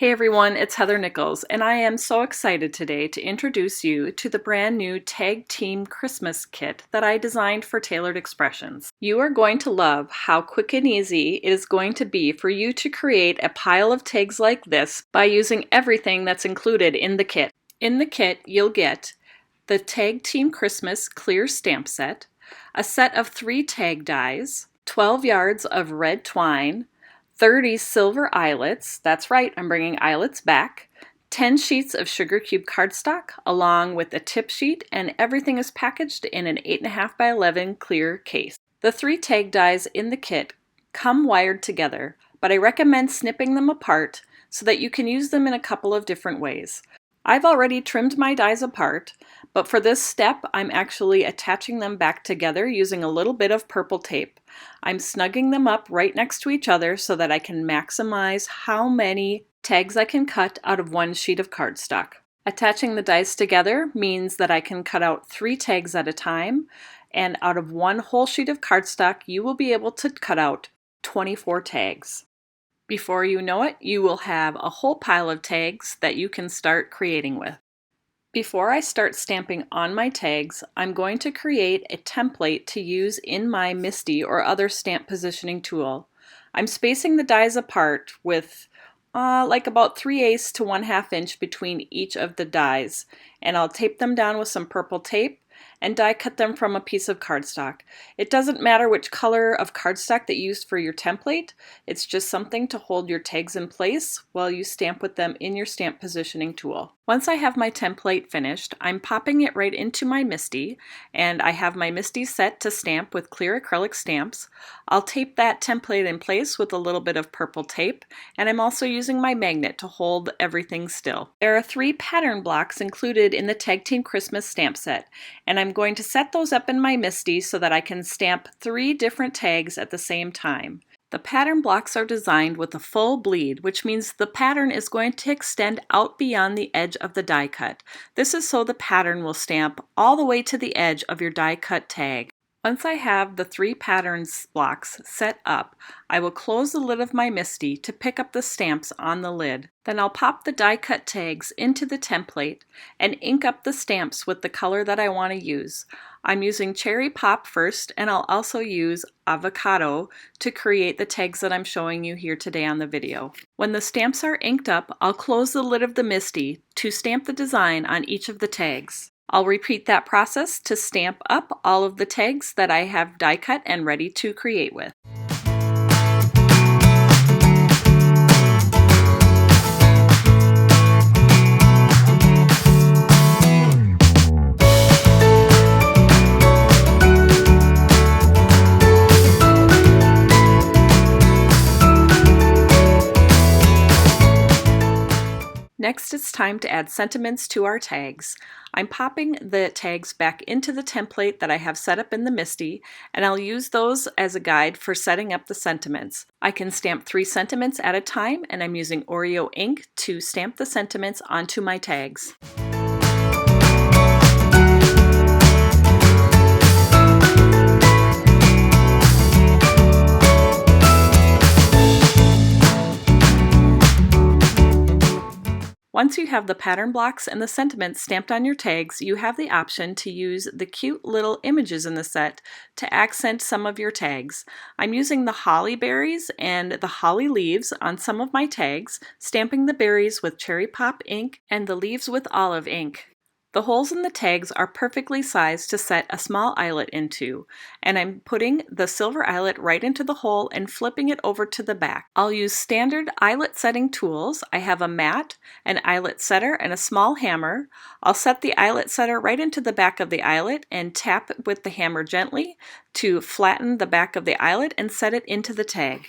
Hey everyone, it's Heather Nichols, and I am so excited today to introduce you to the brand new Tag Team Christmas kit that I designed for Tailored Expressions. You are going to love how quick and easy it is going to be for you to create a pile of tags like this by using everything that's included in the kit. In the kit, you'll get the Tag Team Christmas clear stamp set, a set of 3 tag dies, 12 yards of red twine, 30 silver eyelets, that's right, I'm bringing eyelets back, 10 sheets of sugar cube cardstock along with a tip sheet, and everything is packaged in an 8.5 by 11 clear case. The 3 tag dies in the kit come wired together, but I recommend snipping them apart so that you can use them in a couple of different ways. I've already trimmed my dies apart, but for this step I'm actually attaching them back together using a little bit of purple tape. I'm snugging them up right next to each other so that I can maximize how many tags I can cut out of one sheet of cardstock. Attaching the dies together means that I can cut out 3 tags at a time, and out of one whole sheet of cardstock you will be able to cut out 24 tags. Before you know it, you will have a whole pile of tags that you can start creating with. Before I start stamping on my tags, I'm going to create a template to use in my MISTI or other stamp positioning tool. I'm spacing the dies apart with like about 3/8 to 1/2 inch between each of the dies, and I'll tape them down with some purple tape and die cut them from a piece of cardstock. It doesn't matter which color of cardstock that you use for your template, it's just something to hold your tags in place while you stamp with them in your stamp positioning tool. Once I have my template finished, I'm popping it right into my MISTI, and I have my MISTI set to stamp with clear acrylic stamps. I'll tape that template in place with a little bit of purple tape, and I'm also using my magnet to hold everything still. There are 3 pattern blocks included in the Tag Team Christmas stamp set, and I'm going to set those up in my MISTI so that I can stamp 3 different tags at the same time. The pattern blocks are designed with a full bleed, which means the pattern is going to extend out beyond the edge of the die cut. This is so the pattern will stamp all the way to the edge of your die cut tag. Once I have the 3 patterns blocks set up, I will close the lid of my MISTI to pick up the stamps on the lid. Then I'll pop the die cut tags into the template and ink up the stamps with the color that I want to use. I'm using Cherry Pop first, and I'll also use Avocado to create the tags that I'm showing you here today on the video. When the stamps are inked up, I'll close the lid of the MISTI to stamp the design on each of the tags. I'll repeat that process to stamp up all of the tags that I have die cut and ready to create with. Next, it's time to add sentiments to our tags. I'm popping the tags back into the template that I have set up in the MISTI, and I'll use those as a guide for setting up the sentiments. I can stamp 3 sentiments at a time, and I'm using Oreo ink to stamp the sentiments onto my tags. Once you have the pattern blocks and the sentiments stamped on your tags, you have the option to use the cute little images in the set to accent some of your tags. I'm using the holly berries and the holly leaves on some of my tags, stamping the berries with Cherry Pop ink and the leaves with olive ink. The holes in the tags are perfectly sized to set a small eyelet into, and I'm putting the silver eyelet right into the hole and flipping it over to the back. I'll use standard eyelet setting tools. I have a mat, an eyelet setter, and a small hammer. I'll set the eyelet setter right into the back of the eyelet and tap with the hammer gently to flatten the back of the eyelet and set it into the tag.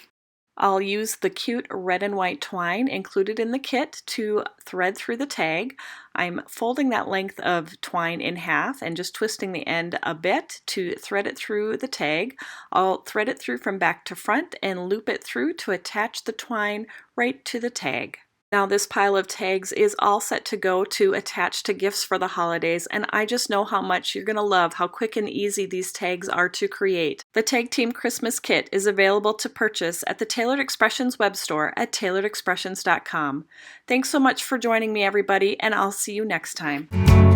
I'll use the cute red and white twine included in the kit to thread through the tag. I'm folding that length of twine in half and just twisting the end a bit to thread it through the tag. I'll thread it through from back to front and loop it through to attach the twine right to the tag. Now this pile of tags is all set to go to attach to gifts for the holidays, and I just know how much you're going to love how quick and easy these tags are to create. The Tag Team Christmas Kit is available to purchase at the Tailored Expressions web store at tailoredexpressions.com. Thanks so much for joining me, everybody, and I'll see you next time.